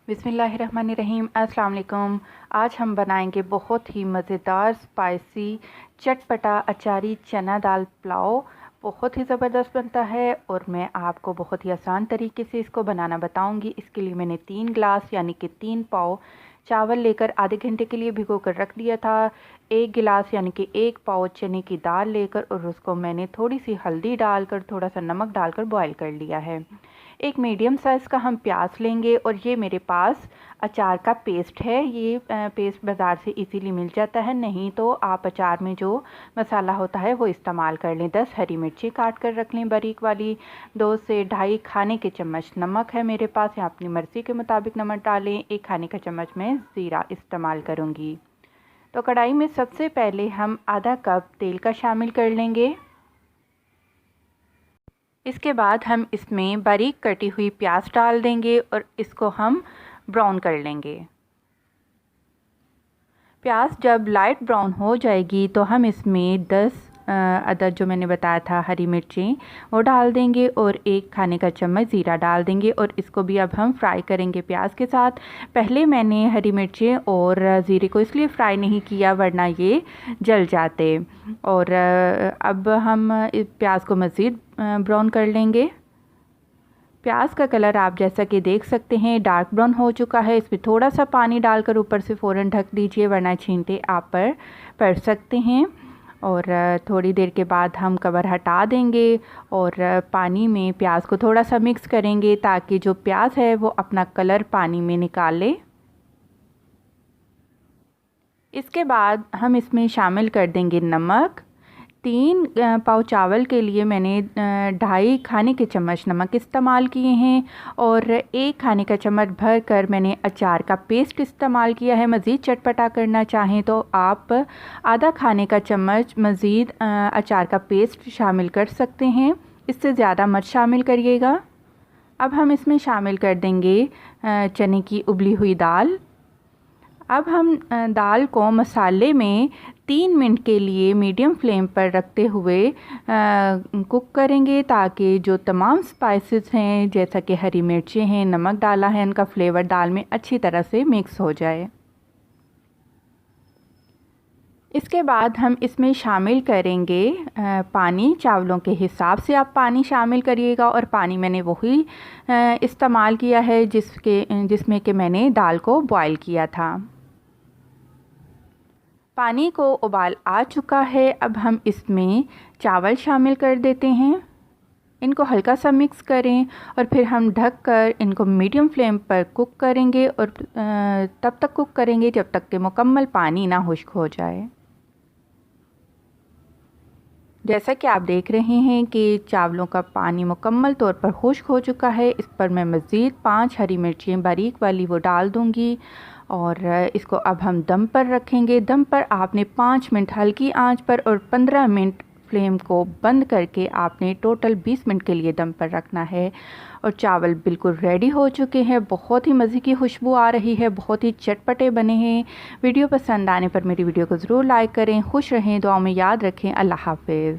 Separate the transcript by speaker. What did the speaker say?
Speaker 1: बिस्मिल्लाहिर्रहमानिर्रहीम। अस्सलाम वालेकुम। आज हम बनाएंगे बहुत ही मज़ेदार स्पाइसी चटपटा अचारी चना दाल पुलाव। बहुत ही ज़बरदस्त बनता है और मैं आपको बहुत ही आसान तरीके से इसको बनाना बताऊंगी। इसके लिए मैंने 3 गिलास यानी कि 3 पाव चावल लेकर आधे घंटे के लिए भिगो कर रख दिया था। 1 गिलास यानी कि 1 पाव चने की दाल लेकर और उसको मैंने थोड़ी सी हल्दी डालकर थोड़ा सा नमक डालकर बॉयल कर लिया है। एक मीडियम साइज़ का हम प्याज लेंगे और ये मेरे पास अचार का पेस्ट है। ये पेस्ट बाज़ार से इजीली मिल जाता है, नहीं तो आप अचार में जो मसाला होता है वो इस्तेमाल कर लें। 10 हरी मिर्ची काट कर रख लें बारीक वाली। 2 से ढाई खाने के चम्मच नमक है मेरे पास, या अपनी मर्ज़ी के मुताबिक नमक डालें। 1 खाने का चम्मच मैं ज़ीरा इस्तेमाल करूँगी। तो कढ़ाई में सबसे पहले हम आधा कप तेल का शामिल कर लेंगे। इसके बाद हम इसमें बारीक कटी हुई प्याज डाल देंगे और इसको हम ब्राउन कर लेंगे। प्याज जब लाइट ब्राउन हो जाएगी तो हम इसमें 10 अदद जो मैंने बताया था हरी मिर्चें वो डाल देंगे और 1 खाने का चम्मच ज़ीरा डाल देंगे और इसको भी अब हम फ्राई करेंगे प्याज के साथ। पहले मैंने हरी मिर्चें और ज़ीरे को इसलिए फ्राई नहीं किया वरना ये जल जाते। और अब हम इस प्याज को मज़ीद ब्राउन कर लेंगे। प्याज का कलर आप जैसा कि देख सकते हैं डार्क ब्राउन हो चुका है। इसमें थोड़ा सा पानी डालकर ऊपर से फ़ौरन ढक दीजिए वरना छींटे आप पर पड़ सकते हैं। और थोड़ी देर के बाद हम कवर हटा देंगे और पानी में प्याज को थोड़ा सा मिक्स करेंगे ताकि जो प्याज है वो अपना कलर पानी में निकाल ले। इसके बाद हम इसमें शामिल कर देंगे नमक। 3 पाव चावल के लिए मैंने 2.5 खाने के चम्मच नमक इस्तेमाल किए हैं और 1 खाने का चम्मच भर कर मैंने अचार का पेस्ट इस्तेमाल किया है। मज़ीद चटपटा करना चाहें तो आप आधा खाने का चम्मच मज़ीद अचार का पेस्ट शामिल कर सकते हैं, इससे ज़्यादा मत शामिल करिएगा। अब हम इसमें शामिल कर देंगे चने की उबली हुई दाल। अब हम दाल को मसाले में 3 मिनट के लिए मीडियम फ्लेम पर रखते हुए कुक करेंगे ताकि जो तमाम स्पाइसेस हैं जैसा कि हरी मिर्चें हैं, नमक डाला है, इनका फ्लेवर दाल में अच्छी तरह से मिक्स हो जाए। इसके बाद हम इसमें शामिल करेंगे पानी। चावलों के हिसाब से आप पानी शामिल करिएगा और पानी मैंने वही इस्तेमाल किया है जिसमें कि मैंने दाल को बॉयल किया था। पानी को उबाल आ चुका है। अब हम इसमें चावल शामिल कर देते हैं। इनको हल्का सा मिक्स करें और फिर हम ढक कर इनको मीडियम फ्लेम पर कुक करेंगे और तब तक कुक करेंगे जब तक कि मुकम्मल पानी ना खुश्क हो जाए। जैसा कि आप देख रहे हैं कि चावलों का पानी मुकम्मल तौर पर खुश्क हो चुका है। इस पर मैं मज़ीद 5 हरी मिर्चें बारीक वाली वो डाल दूंगी और इसको अब हम दम पर रखेंगे। दम पर आपने 5 मिनट हल्की आंच पर और 15 मिनट फ्लेम को बंद करके आपने टोटल 20 मिनट के लिए दम पर रखना है। और चावल बिल्कुल रेडी हो चुके हैं। बहुत ही मज़े की खुशबू आ रही है, बहुत ही चटपटे बने हैं। वीडियो पसंद आने पर मेरी वीडियो को ज़रूर लाइक करें। खुश रहें, दुआ में याद रखें। अल्लाह हाफ़िज़।